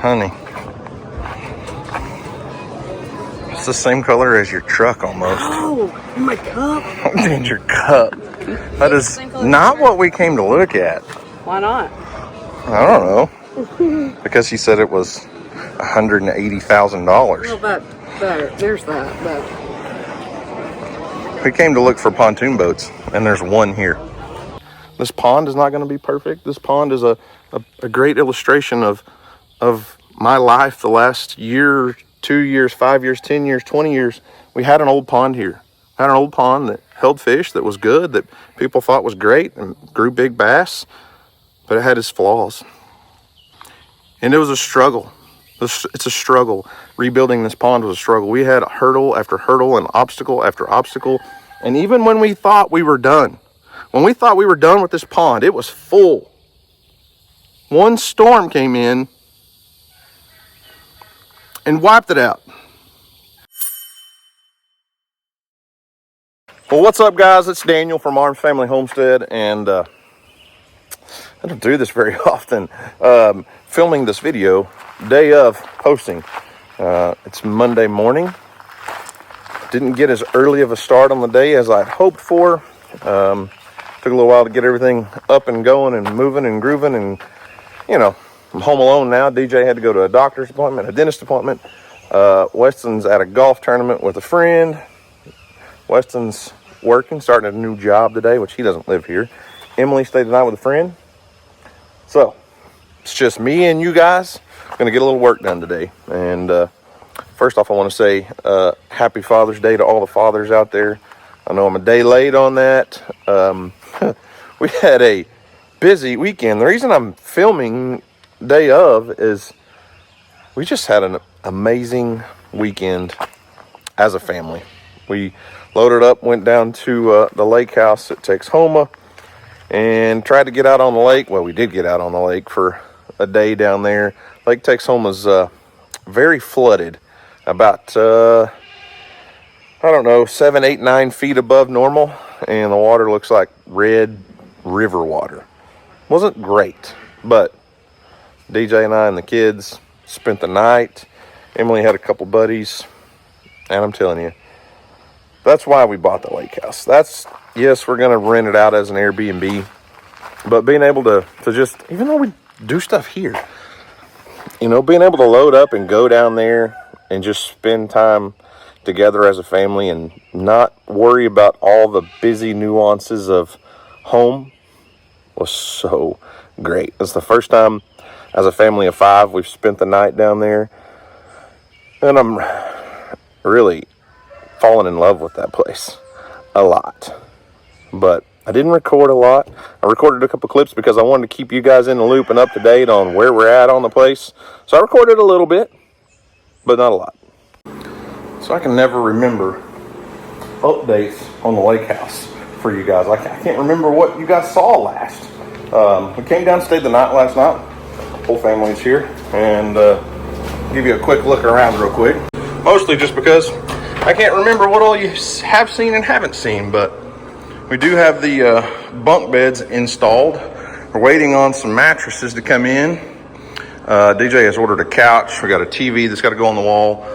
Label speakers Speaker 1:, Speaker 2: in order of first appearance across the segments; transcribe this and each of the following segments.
Speaker 1: Honey. It's the same color as your truck almost.
Speaker 2: Oh, my cup.
Speaker 1: And your cup. That is not what we came to look at.
Speaker 2: Why not?
Speaker 1: I don't know. Because he said it was $180,000.
Speaker 2: Well, that, there's that.
Speaker 1: We came to look for pontoon boats, and there's one here. This pond is not going to be perfect. This pond is a great illustration of my life the last year, 2 years, 5 years, 10 years, 20 years. We had an old pond here. Had an old pond that held fish, that was good, that people thought was great and grew big bass, but it had its flaws. And it was a struggle. It's a struggle. Rebuilding this pond was a struggle. We had hurdle after hurdle and obstacle after obstacle. And even when we thought we were done, with this pond, it was full. One storm came in and wiped it out. Well, what's up, guys? It's Daniel from Arms Family Homestead, and I don't do this very often. Filming this video day of posting. It's Monday morning. Didn't get as early of a start on the day as I'd hoped for. Took a little while to get everything up and going and moving and grooving, and you know, I'm home alone now. DJ had to go to a doctor's appointment, a dentist appointment. Weston's at a golf tournament with a friend. Weston's working, starting a new job today, which he doesn't live here. Emily stayed the night with a friend. So it's just me and you guys. Gonna get a little work done today. And first off, I want to say happy Father's Day to all the fathers out there. I know I'm a day late on that. We had a busy weekend. The reason I'm filming day of is we just had an amazing weekend as a family. We loaded up, went down to the lake house at Texhoma, and tried to get out on the lake. Well, we did get out on the lake for a day down there. Lake Texhoma's very flooded, about I don't know, 7, 8, 9 feet above normal, and the water looks like red river water. Wasn't great, but DJ and I and the kids spent the night. Emily had a couple buddies, and I'm telling you, that's why we bought the lake house. Yes, we're gonna rent it out as an Airbnb, but being able to just, even though we do stuff here, you know, being able to load up and go down there and just spend time together as a family and not worry about all the busy nuances of home was so great. It's the first time as a family of 5 we've spent the night down there, and I'm really falling in love with that place a lot. But I didn't record a lot. I recorded a couple clips because I wanted to keep you guys in the loop and up to date on where we're at on the place. So I recorded a little bit, but not a lot. So I can never remember updates on the lake house for you guys. I can't remember what you guys saw last. We came down and stayed the night last night. Whole family's here, and give you a quick look around real quick. Mostly just because I can't remember what all you have seen and haven't seen, but we do have the bunk beds installed. We're waiting on some mattresses to come in. DJ has ordered a couch. We got a TV that's got to go on the wall.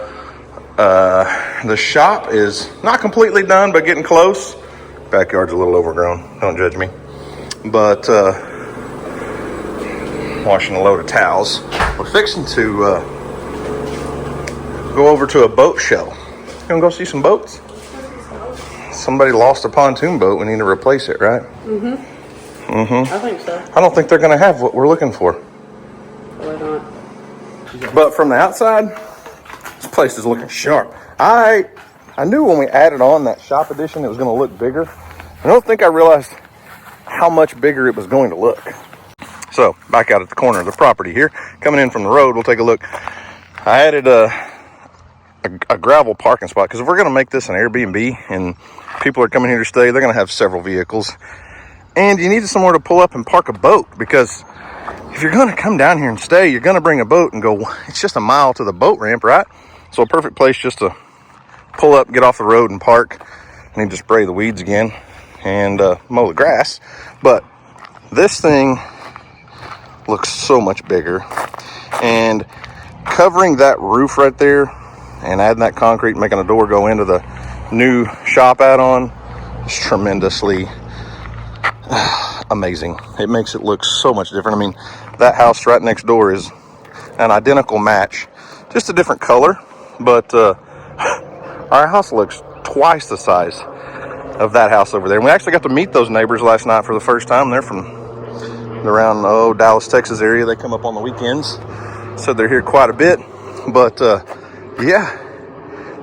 Speaker 1: The shop is not completely done, but getting close. Backyard's a little overgrown. Don't judge me. But washing a load of towels. We're fixing to go over to a boat show. You wanna go see some boats? Somebody lost a pontoon boat. We need to replace it, right?
Speaker 2: I think so.
Speaker 1: I don't think they're gonna have what we're looking for.
Speaker 2: Why not?
Speaker 1: But from the outside, this place is looking sharp. I knew when we added on that shop edition, it was gonna look bigger. I don't think I realized how much bigger it was going to look. So back out at the corner of the property here, coming in from the road, we'll take a look. I added a gravel parking spot because if we're going to make this an Airbnb and people are coming here to stay, they're going to have several vehicles, and you need somewhere to pull up and park a boat, because if you're going to come down here and stay, you're going to bring a boat and go, it's just a mile to the boat ramp, right? So a perfect place just to pull up, get off the road and park. I need to spray the weeds again and mow the grass, but this thing looks so much bigger. And covering that roof right there and adding that concrete, making a door go into the new shop add-on is tremendously amazing. It makes it look so much different. I mean, that house right next door is an identical match, just a different color, but our house looks twice the size of that house over there. And we actually got to meet those neighbors last night for the first time. They're from around Dallas, Texas area. They come up on the weekends, so they're here quite a bit. But yeah,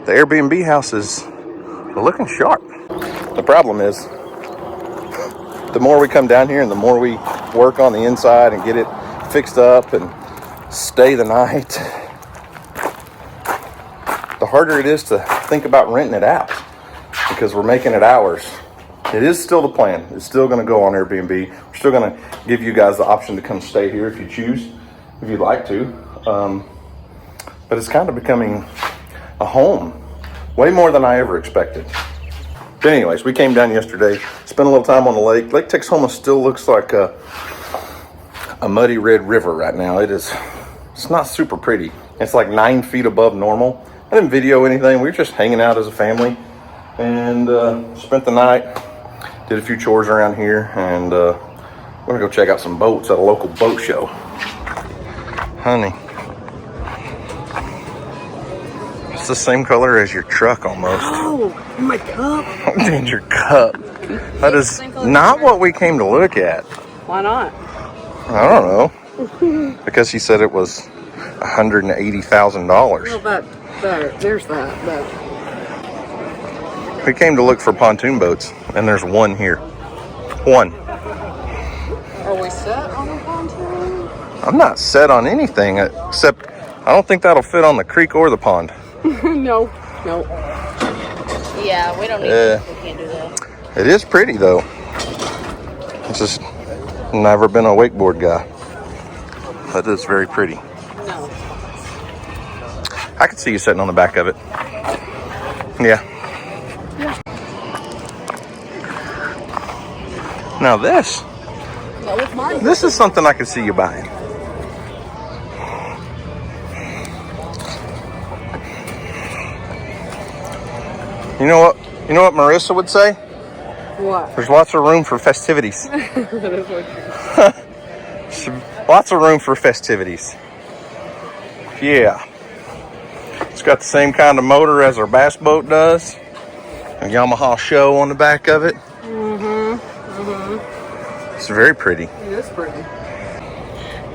Speaker 1: the Airbnb house is looking sharp. The problem is, the more we come down here and the more we work on the inside and get it fixed up and stay the night, the harder it is to think about renting it out, because we're making it ours. It is still the plan. It's still going to go on Airbnb. We're still going to give you guys the option to come stay here if you choose, if you'd like to. But it's kind of becoming a home, way more than I ever expected. But anyways, we came down yesterday, spent a little time on the lake. Lake Texoma still looks like a muddy red river right now. It's not super pretty. It's like 9 feet above normal. I didn't video anything. We were just hanging out as a family and spent the night, did a few chores around here, and we're gonna go check out some boats at a local boat show. Honey, it's the same color as your truck almost.
Speaker 2: Oh, my cup.
Speaker 1: And your cup. That is not what we came to look at.
Speaker 2: Why not?
Speaker 1: I don't know. Because he said it was $180,000.
Speaker 2: Well, but there's that. But
Speaker 1: We came to look for pontoon boats, and there's one here. One.
Speaker 2: are we set on a pontoon?
Speaker 1: I'm not set on anything, except I don't think that'll fit on the creek or the pond.
Speaker 2: No.
Speaker 3: Yeah, we don't need to. We can't do that.
Speaker 1: It is pretty, though. It's just never been a wakeboard guy. But it's very pretty.
Speaker 2: No.
Speaker 1: I could see you sitting on the back of it. Yeah. Now this is something I could see you buying. You know what Marissa would say?
Speaker 2: What?
Speaker 1: There's lots of room for festivities.
Speaker 2: That is what
Speaker 1: Lots of room for festivities. Yeah. It's got the same kind of motor as our bass boat does. A Yamaha show on the back of it. It's very pretty.
Speaker 2: it is pretty.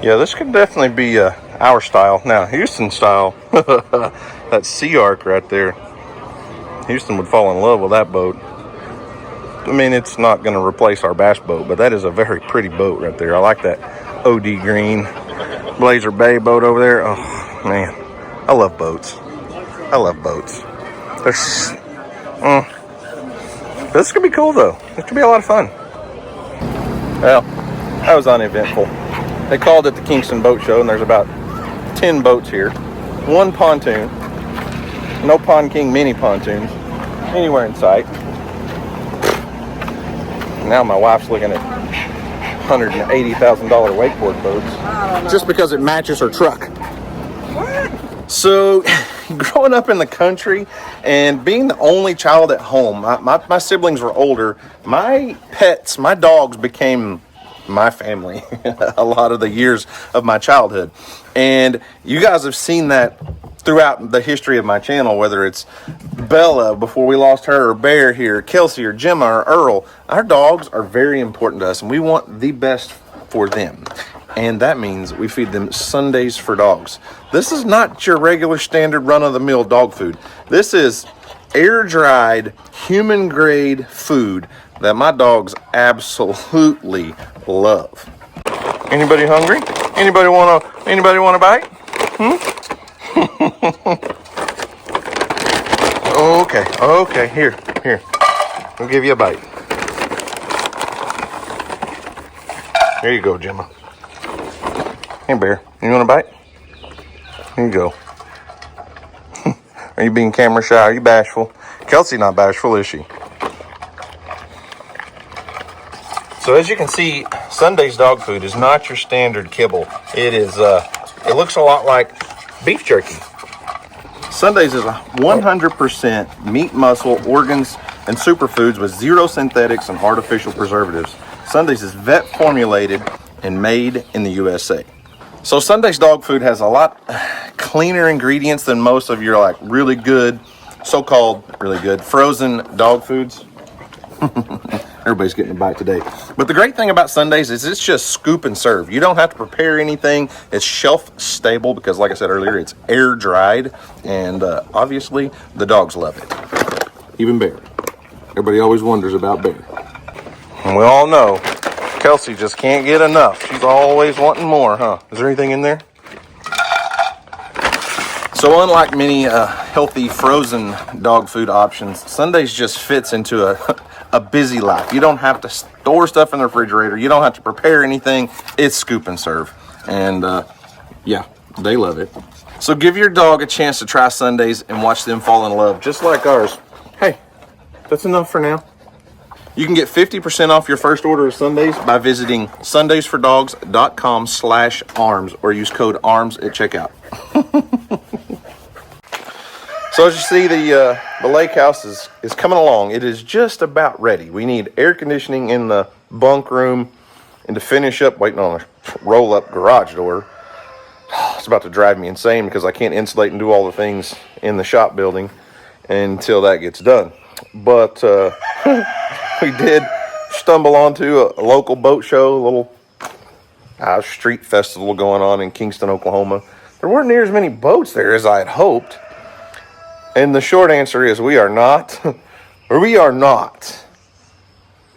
Speaker 1: Yeah, this could definitely be our style. Now, Houston style, that Sea Arc right there. Houston would fall in love with that boat. I mean, it's not going to replace our bass boat, but that is a very pretty boat right there. I like that OD green Blazer Bay boat over there. Oh, man. I love boats. This could be cool, though. This could be a lot of fun. Well, that was uneventful. They called it the Kingston Boat Show, and there's about 10 boats here. One pontoon. No Pond King mini pontoons anywhere in sight. Now my wife's looking at $180,000 wakeboard boats just because it matches her truck. What? So, growing up in the country and being the only child at home, my siblings were older. My pets, my dogs became my family a lot of the years of my childhood. And you guys have seen that throughout the history of my channel, whether it's Bella before we lost her, or Bear here, Kelsey or Gemma or Earl. Our dogs are very important to us, and we want the best for them. And that means we feed them Sundays for dogs. This is not your regular standard run-of-the-mill dog food. This is air-dried, human-grade food that my dogs absolutely love. Anybody hungry? Anybody want a bite? Okay, here. We'll give you a bite. There you go, Gemma. Hey, Bear, you want a bite? Here you go. Are you being camera shy? Are you bashful? Kelsey not bashful, is she? So as you can see, Sunday's dog food is not your standard kibble. It is, it looks a lot like beef jerky. Sundays is 100% meat, muscle, organs, and superfoods with zero synthetics and artificial preservatives. Sundays is vet formulated and made in the USA. So Sundays dog food has a lot cleaner ingredients than most of your like really good, so-called really good frozen dog foods. Everybody's getting a bite today. But the great thing about Sundays is it's just scoop and serve. You don't have to prepare anything. It's shelf stable because, like I said earlier, it's air dried. And obviously, the dogs love it. Even Bear. Everybody always wonders about Bear. And we all know Kelsey just can't get enough. She's always wanting more, huh? Is there anything in there? So unlike many healthy frozen dog food options, Sundays just fits into a busy life. You don't have to store stuff in the refrigerator. You don't have to prepare anything. It's scoop and serve. And yeah, they love it. So give your dog a chance to try Sundays and watch them fall in love, just like ours. Hey, that's enough for now. You can get 50% off your first order of Sundays by visiting sundaysfordogs.com/arms or use code ARMS at checkout. So as you see, the lake house is coming along. It is just about ready. We need air conditioning in the bunk room, and to finish up, waiting on a roll-up garage door. It's about to drive me insane because I can't insulate and do all the things in the shop building until that gets done. But we did stumble onto a local boat show, a little street festival going on in Kingston, Oklahoma. There weren't near as many boats there as I had hoped. And the short answer is we are not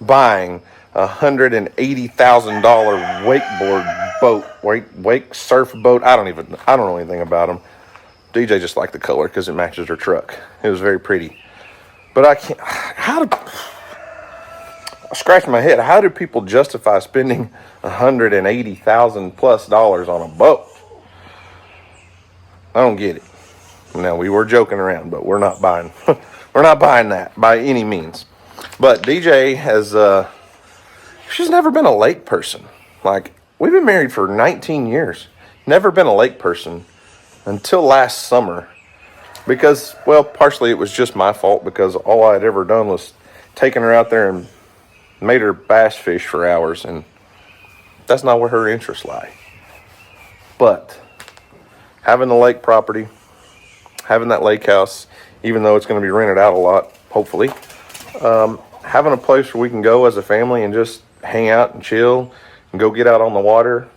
Speaker 1: buying a $180,000 wakeboard boat, wake surf boat. I don't know anything about them. DJ just liked the color because it matches her truck. It was very pretty. But I can't, I scratch my head. How do people justify spending $180,000 plus on a boat? I don't get it. Now, we were joking around, but we're not buying that by any means. But DJ she's never been a lake person. Like, we've been married for 19 years. Never been a lake person until last summer. Because, well, partially it was just my fault because all I had ever done was taken her out there and made her bass fish for hours. And that's not where her interests lie. But having the lake property, having that lake house, even though it's going to be rented out a lot, hopefully, having a place where we can go as a family and just hang out and chill and go get out on the water.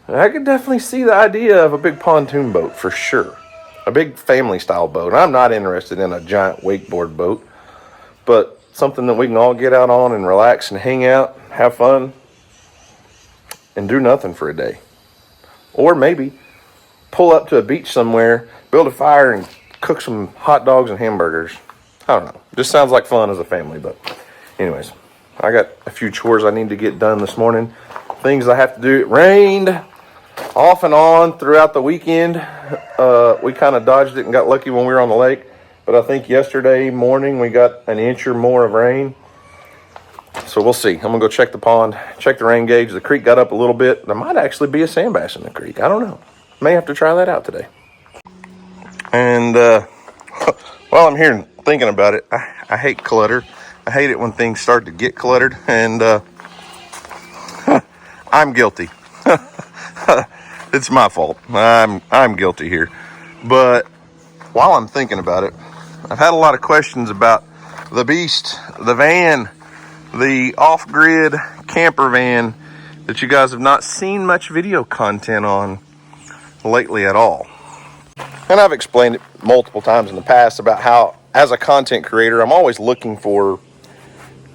Speaker 1: I could definitely see the idea of a big pontoon boat for sure. A big family style boat. I'm not interested in a giant wakeboard boat, but something that we can all get out on and relax and hang out, have fun, and do nothing for a day. Or maybe pull up to a beach somewhere, build a fire, and cook some hot dogs and hamburgers. I don't know. Just sounds like fun as a family. But anyways, I got a few chores I need to get done this morning. Things I have to do. It rained off and on throughout the weekend. We kind of dodged it and got lucky when we were on the lake. But I think yesterday morning we got an inch or more of rain. So we'll see. I'm going to go check the pond, check the rain gauge. The creek got up a little bit. There might actually be a sand bass in the creek. I don't know. May have to try that out today. And while I'm here thinking about it, I hate clutter. I hate it when things start to get cluttered, and I'm guilty. It's my fault. I'm guilty here. But while I'm thinking about it, I've had a lot of questions about the beast, the van, the off-grid camper van that you guys have not seen much video content on lately at all. And I've explained it multiple times in the past about how, as a content creator, I'm always looking for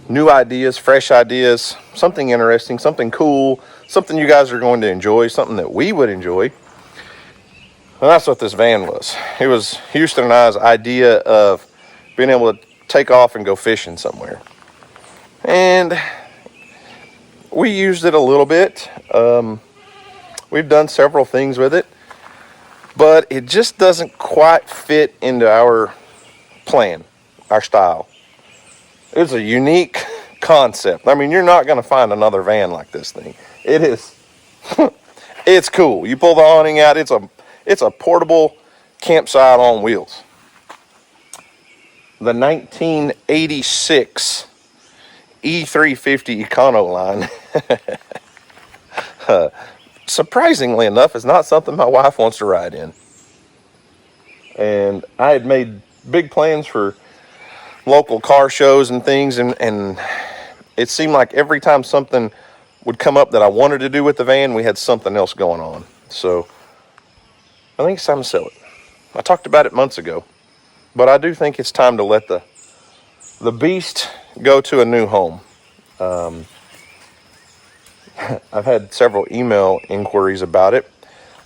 Speaker 1: new ideas, fresh ideas, something interesting, something cool, something you guys are going to enjoy, something that we would enjoy. And that's what this van was. It was Houston and I's idea of being able to take off and go fishing somewhere. And we used it a little bit. We've done several things with it, but it just doesn't quite fit into our plan, our style. It's a unique concept. I mean, you're not going to find another van like this thing. It is It's cool. You pull the awning out. It's a portable campsite on wheels. The 1986 E350 Econoline. Surprisingly enough, is not something my wife wants to ride in. And I had made big plans for local car shows and things, and it seemed like every time something would come up that I wanted to do with the van, we had something else going on. So I think it's time to sell it. I talked about it months ago, but I do think it's time to let the beast go to a new home. I've had several email inquiries about it.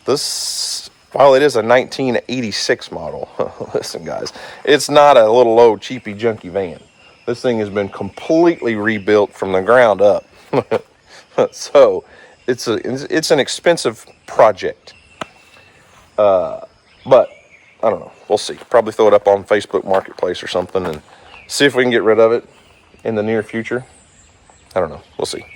Speaker 1: This, while it is a 1986 model, listen guys, it's not a little old cheapy junky van. This thing has been completely rebuilt from the ground up. So it's an expensive project. But I don't know. We'll see. Probably throw it up on Facebook Marketplace or something and see if we can get rid of it in the near future. I don't know. We'll see.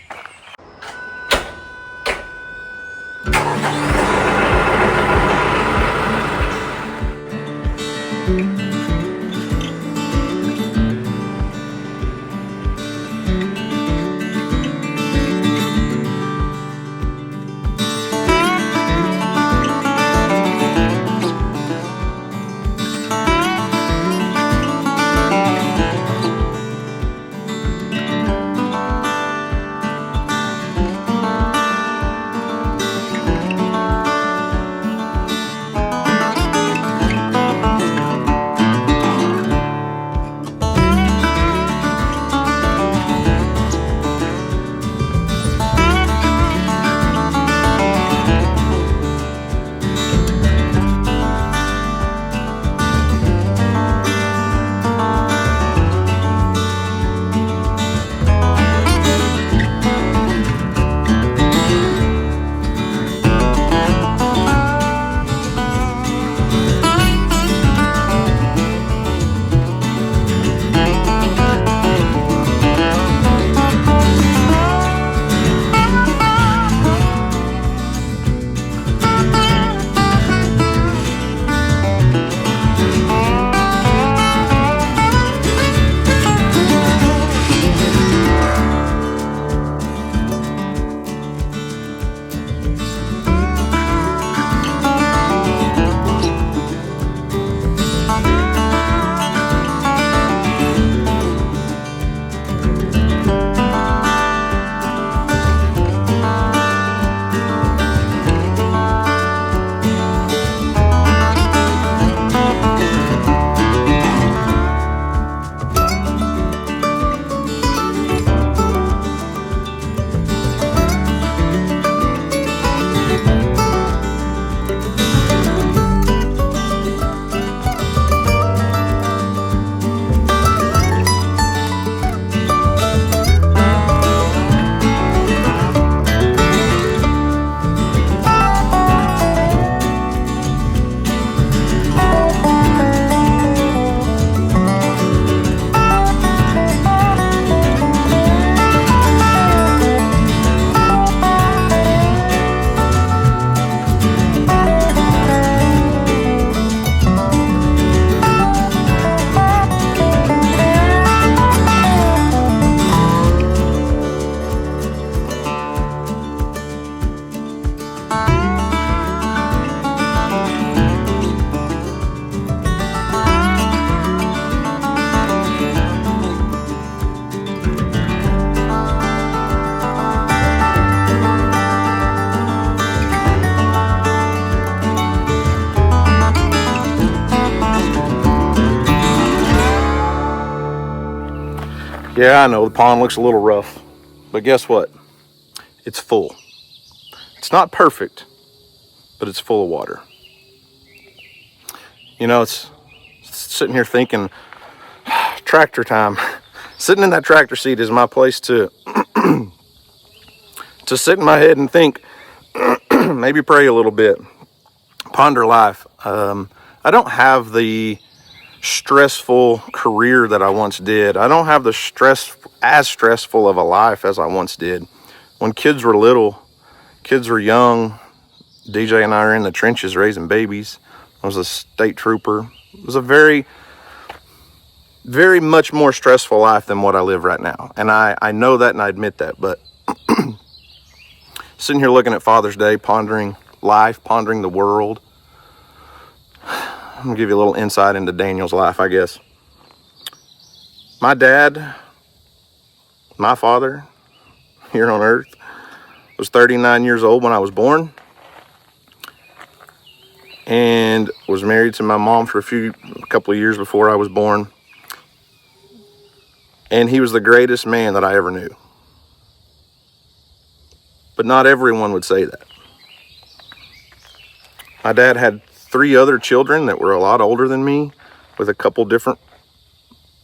Speaker 1: Yeah, I know the pond looks a little rough, but guess what? It's full. It's not perfect, but it's full of water. You know, it's sitting here thinking, tractor time. Sitting in that tractor seat is my place to to sit in my head and think, maybe pray a little bit, ponder life. I don't have the stressful career that I once did. I don't have the as stressful of a life as I once did. When kids were little, kids were young, DJ and I are in the trenches raising babies. I was a state trooper. It was a very, very much more stressful life than what I live right now. And I know that and I admit that. But sitting here looking at Father's Day, pondering life, pondering the world. I'm going to give you a little insight into Daniel's life, I guess. My dad, my father, here on earth, was 39 years old when I was born. And was married to my mom for a couple of years before I was born. And he was the greatest man that I ever knew. But not everyone would say that. My dad had 3 other children that were a lot older than me, with a couple different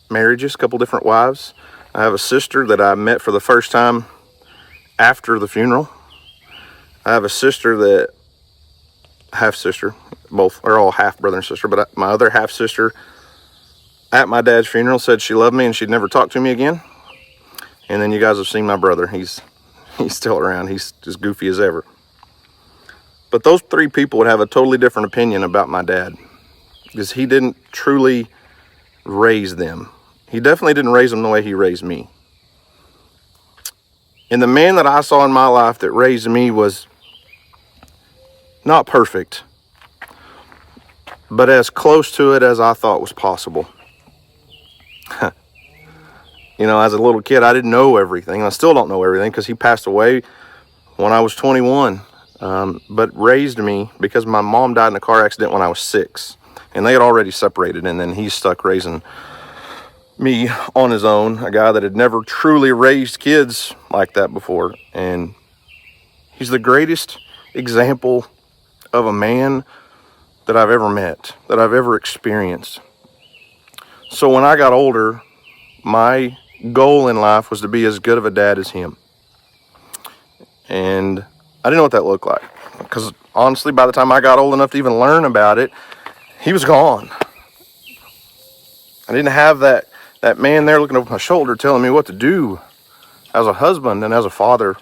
Speaker 1: marriages, a couple different wives. I have a sister that I met for the first time after the funeral. I have a sister that, half sister, both are all half brother and sister, but my other half sister at my dad's funeral said she loved me and she'd never talk to me again. And then you guys have seen my brother. He's still around. He's as goofy as ever. But those 3 people would have a totally different opinion about my dad, because he didn't truly raise them. He definitely didn't raise them the way he raised me. And the man that I saw in my life that raised me was not perfect, but as close to it as I thought was possible. You know, as a little kid, I didn't know everything. I still don't know everything, because he passed away when I was 21. But raised me because my mom died in a car accident when I was 6. And they had already separated, and then he's stuck raising me on his own, a guy that had never truly raised kids like that before. And he's the greatest example of a man that I've ever met, that I've ever experienced. So when I got older, my goal in life was to be as good of a dad as him. And I didn't know what that looked like, because honestly, by the time I got old enough to even learn about it, he was gone. I didn't have that man there looking over my shoulder telling me what to do as a husband and as a father.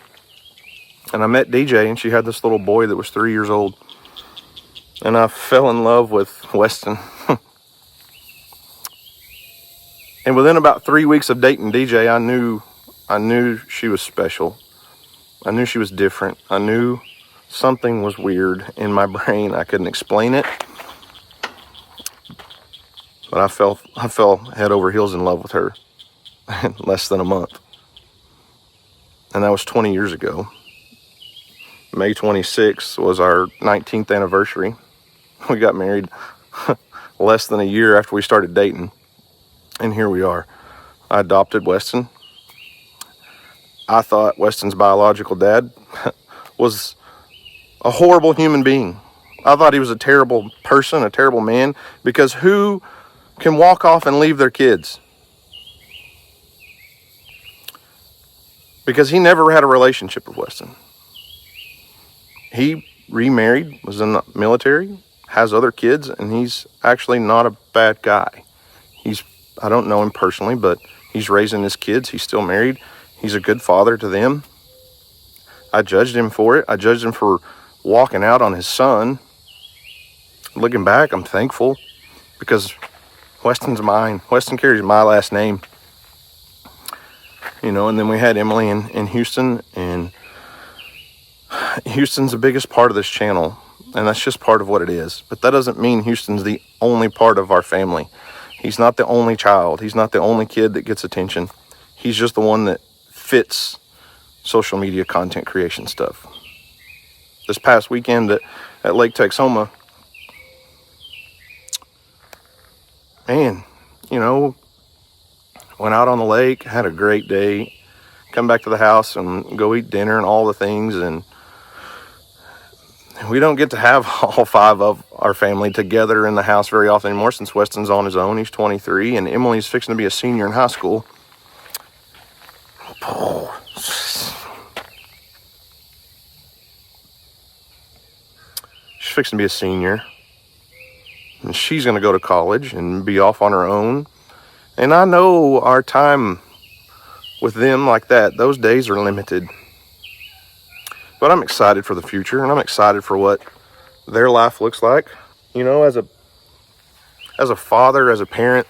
Speaker 1: And I met DJ, and she had this little boy that was 3 years old. And I fell in love with Weston. And within about 3 weeks of dating DJ, I knew she was special. I knew she was different. I knew something was weird in my brain. I couldn't explain it. But I fell head over heels in love with her in less than a month. And that was 20 years ago. May 26th was our 19th anniversary. We got married less than a year after we started dating. And here we are. I adopted Weston. I thought Weston's biological dad was a horrible human being. I thought he was a terrible person, a terrible man, because who can walk off and leave their kids? Because he never had a relationship with Weston. He remarried, was in the military, has other kids, and he's actually not a bad guy. I don't know him personally, but he's raising his kids. He's still married. He's a good father to them. I judged him for it. I judged him for walking out on his son. Looking back, I'm thankful, because Weston's mine. Weston carries my last name. You know, and then we had Emily in Houston, and Houston's the biggest part of this channel, and that's just part of what it is. But that doesn't mean Houston's the only part of our family. He's not the only child. He's not the only kid that gets attention. He's just the one that fits social media content creation stuff. This past weekend at Lake Texoma, man, you know, went out on the lake, had a great day, come back to the house and go eat dinner and all the things. And we don't get to have all 5 of our family together in the house very often anymore, since Weston's on his own. He's 23, and Emily's fixing to be a senior in high school. She's fixing to be a senior, and she's going to go to college and be off on her own. And I know our time with them like that, those days are limited. But I'm excited for the future, and I'm excited for what their life looks like. You know, as a father, as a parent,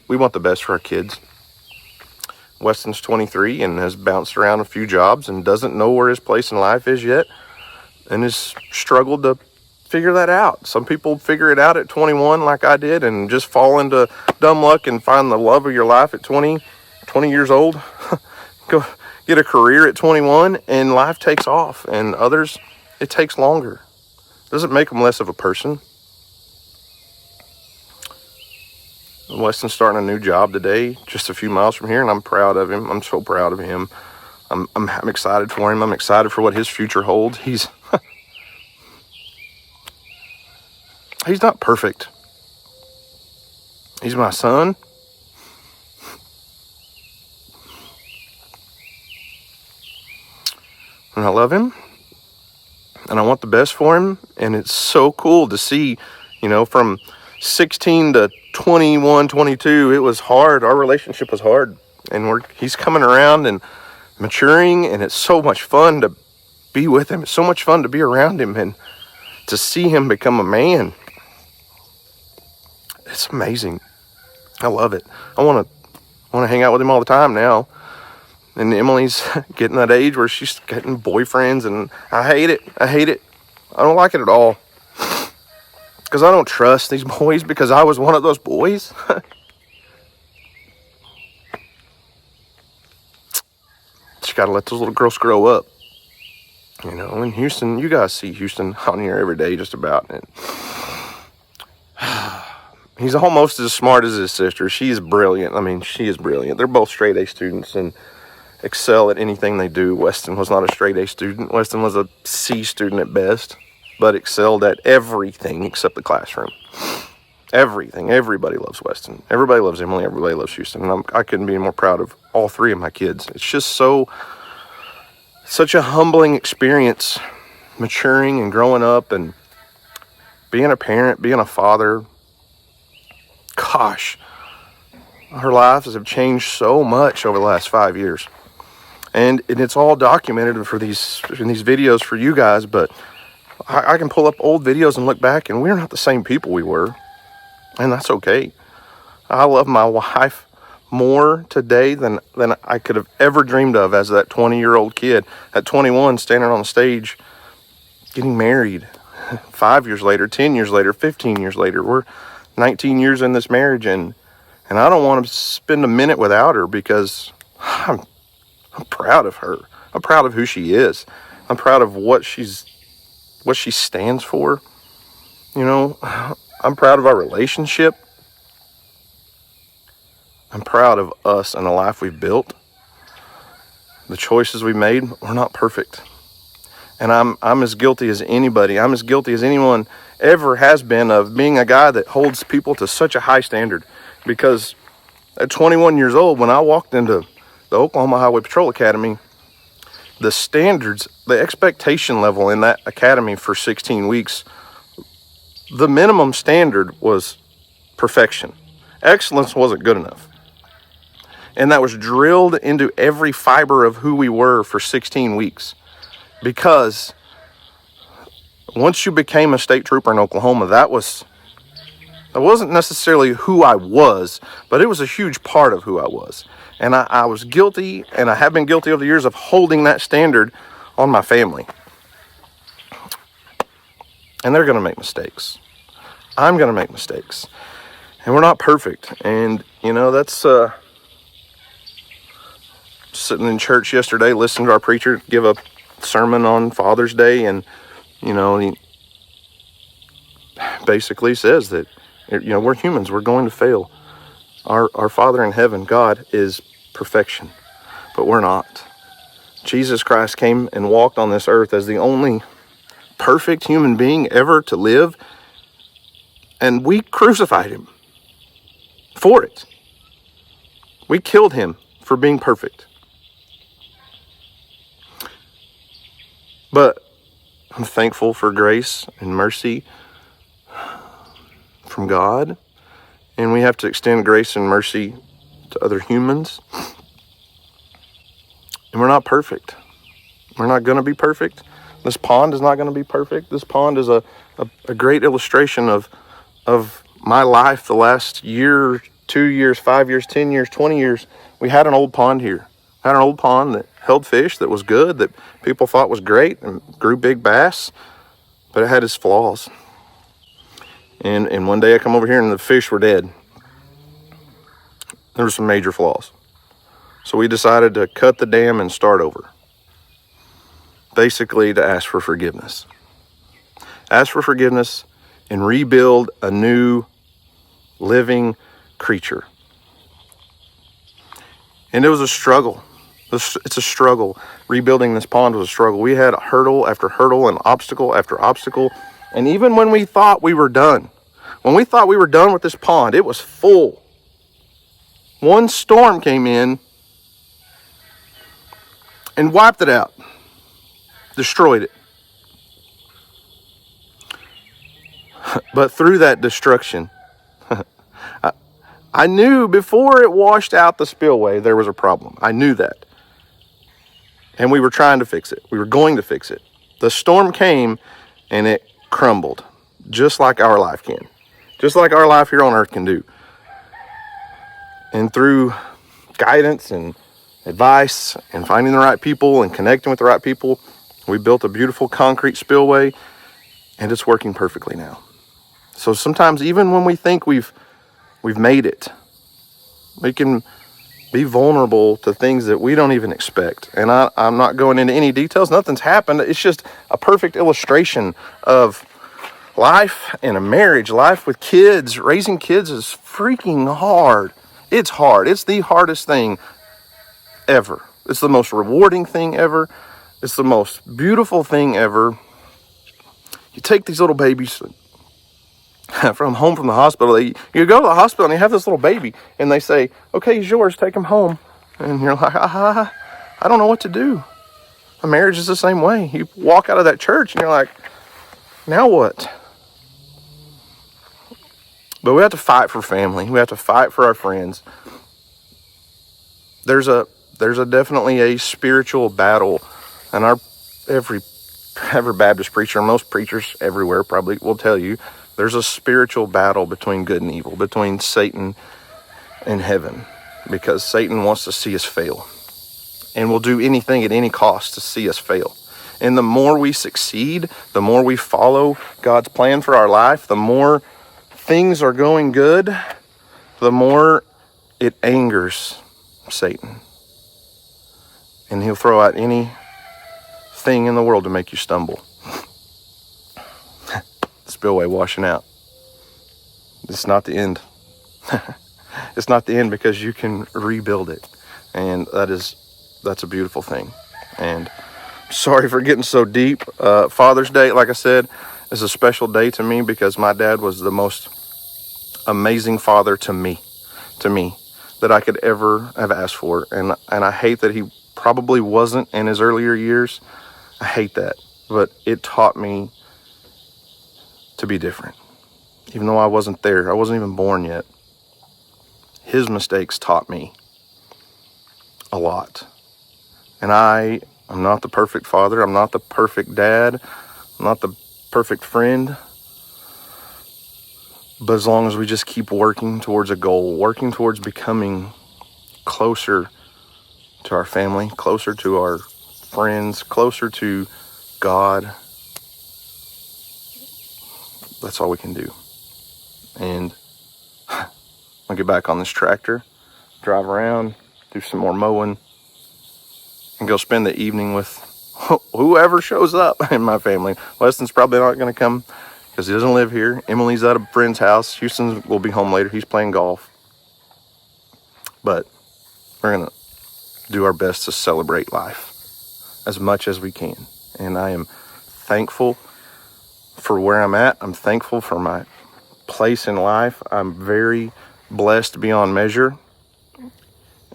Speaker 1: we want the best for our kids. Weston's 23 and has bounced around a few jobs and doesn't know where his place in life is yet, and has struggled to figure that out. Some people figure it out at 21 like I did and just fall into dumb luck and find the love of your life at 20 years old. Go get a career at 21 and life takes off, and others, it takes longer. Doesn't make them less of a person. Weston's starting a new job today, just a few miles from here, and I'm proud of him. I'm so proud of him. I'm excited for him. I'm excited for what his future holds. He's not perfect. He's my son. And I love him. And I want the best for him. And it's so cool to see, you know, from 16 to 21, 22, it was hard. Our relationship was hard. And he's coming around and maturing, and it's so much fun to be with him. It's so much fun to be around him and to see him become a man. It's amazing. I love it. I want to hang out with him all the time now. And Emily's getting that age where she's getting boyfriends, and I hate it. I don't like it at all. Because I don't trust these boys, because I was one of those boys. Just got to let those little girls grow up. You know, in Houston, you guys see Houston on here every day just about. And he's almost as smart as his sister. She is brilliant. I mean, she is brilliant. They're both straight A students and excel at anything they do. Weston was not a straight A student. Weston was a C student at best, but excelled at everything except the classroom. Everything. Everybody loves Weston. Everybody loves Emily. Everybody loves Houston. And I couldn't be more proud of all three of my kids. It's just such a humbling experience, maturing and growing up and being a parent, being a father. Gosh, our lives have changed so much over the last 5 years. And it's all documented in these videos for you guys, but I can pull up old videos and look back, and we're not the same people we were. And that's okay. I love my wife more today than I could have ever dreamed of as that 20-year-old kid. At 21, standing on the stage, getting married. 5 years later, 10 years later, 15 years later. We're 19 years in this marriage, and I don't want to spend a minute without her, because I'm proud of her. I'm proud of who she is. I'm proud of what she stands for. You know, I'm proud of our relationship. I'm proud of us and the life we've built. The choices we made, we're not perfect. And I'm as guilty as anybody. I'm as guilty as anyone ever has been of being a guy that holds people to such a high standard. Because at 21 years old, when I walked into the Oklahoma Highway Patrol Academy, the standards, the expectation level in that academy for 16 weeks, the minimum standard was perfection. Excellence wasn't good enough. And that was drilled into every fiber of who we were for 16 weeks. Because once you became a state trooper in Oklahoma, that wasn't necessarily who I was, but it was a huge part of who I was. And I was guilty, and I have been guilty over the years of holding that standard on my family. And they're going to make mistakes. I'm going to make mistakes. And we're not perfect. And, you know, that's sitting in church yesterday, listening to our preacher give a sermon on Father's Day. And, you know, he basically says that, you know, we're humans. We're going to fail. Our Father in heaven, God, is perfection. But we're not. Jesus Christ came and walked on this earth as the only perfect human being ever to live. And we crucified him for it. We killed him for being perfect. But I'm thankful for grace and mercy from God. And we have to extend grace and mercy to other humans. And we're not perfect. We're not going to be perfect. This pond is not going to be perfect. This pond is a great illustration of my life the last year, 2 years, 5 years, 10 years, 20 years. We had an old pond here. Had an old pond that held fish, that was good, that people thought was great and grew big bass, but it had its flaws. And one day I come over here and the fish were dead. There were some major flaws. So we decided to cut the dam and start over. Basically to ask for forgiveness. Ask for forgiveness and rebuild a new living creature. And it was a struggle. It's a struggle. Rebuilding this pond was a struggle. We had hurdle after hurdle and obstacle after obstacle. And even when we thought we were done, with this pond, it was full. One storm came in and wiped it out, destroyed it. But through that destruction, I knew before it washed out the spillway, there was a problem. I knew that. And we were trying to fix it. We were going to fix it. The storm came and it crumbled, just like our life can. Just like our life here on earth can do. And through guidance and advice and finding the right people and connecting with the right people, we built a beautiful concrete spillway, and it's working perfectly now. So sometimes even when we think we've made it, we can be vulnerable to things that we don't even expect. And I'm not going into any details. Nothing's happened. It's just a perfect illustration of life and a marriage, life with kids. Raising kids is freaking hard. It's hard. It's the hardest thing ever. It's the most rewarding thing ever. It's the most beautiful thing ever. You take these little babies from the hospital. You go to the hospital and you have this little baby and they say, okay, he's yours, take him home. And you're like, I don't know what to do. A marriage is the same way. You walk out of that church and you're like, now what? But we have to fight for family. We have to fight for our friends. There's definitely a spiritual battle, and every Baptist preacher, most preachers everywhere probably will tell you, there's a spiritual battle between good and evil, between Satan and heaven, because Satan wants to see us fail and will do anything at any cost to see us fail. And the more we succeed, the more we follow God's plan for our life, the more things are going good, the more it angers Satan. And he'll throw out anything in the world to make you stumble. Spillway washing out. It's not the end. It's not the end, because you can rebuild it. And that's a beautiful thing. And sorry for getting so deep. Father's Day, like I said, is a special day to me because my dad was the most amazing father to me that I could ever have asked for. And I hate that he probably wasn't in his earlier years. I hate that. But it taught me to be different. Even though I wasn't there, I wasn't even born yet. His mistakes taught me a lot. And I'm not the perfect father. I'm not the perfect dad. I'm not the perfect friend. But as long as we just keep working towards a goal, working towards becoming closer to our family, closer to our friends, closer to God, that's all we can do. And I'll get back on this tractor, drive around, do some more mowing, and go spend the evening with whoever shows up in my family. Weston's probably not going to come because he doesn't live here. Emily's at a friend's house. Houston will be home later. He's playing golf. But we're going to do our best to celebrate life as much as we can. And I am thankful for where I'm at. I'm thankful for my place in life. I'm very blessed beyond measure.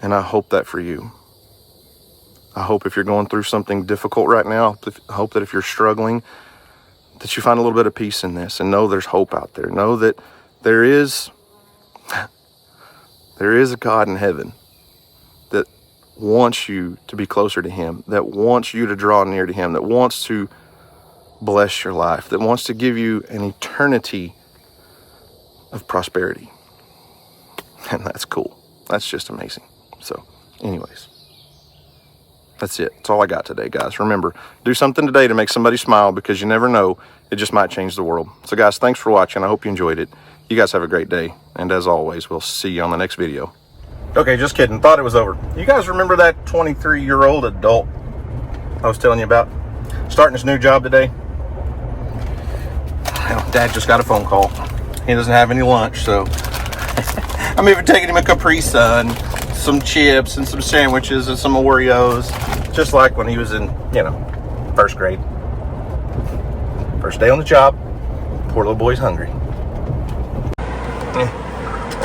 Speaker 1: And I hope that for you. I hope if you're going through something difficult right now, I hope that if you're struggling, that you find a little bit of peace in this and know there's hope out there. Know that there is a God in heaven that wants you to be closer to him, that wants you to draw near to him, that wants to bless your life, that wants to give you an eternity of prosperity. And that's cool. That's just amazing. So anyways, that's it. That's all I got today, guys. Remember, do something today to make somebody smile, because you never know. It just might change the world. So guys, thanks for watching. I hope you enjoyed it. You guys have a great day. And as always, we'll see you on the next video. Okay, just kidding. Thought it was over. You guys remember that 23-year-old adult I was telling you about? Starting his new job today? Well, Dad just got a phone call. He doesn't have any lunch, so I'm even taking him a Capri Sun, some chips and some sandwiches and some Oreos, just like when he was in, first grade. First day on the job, poor little boy's hungry.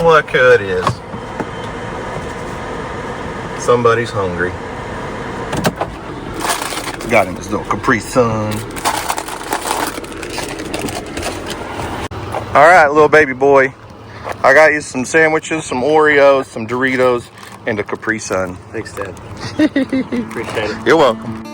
Speaker 1: Look who it is. Somebody's hungry. Got him his little Capri Sun. All right, little baby boy. I got you some sandwiches, some Oreos, some Doritos, and a Capri Sun.
Speaker 4: Thanks, Dad. Appreciate it.
Speaker 1: You're welcome.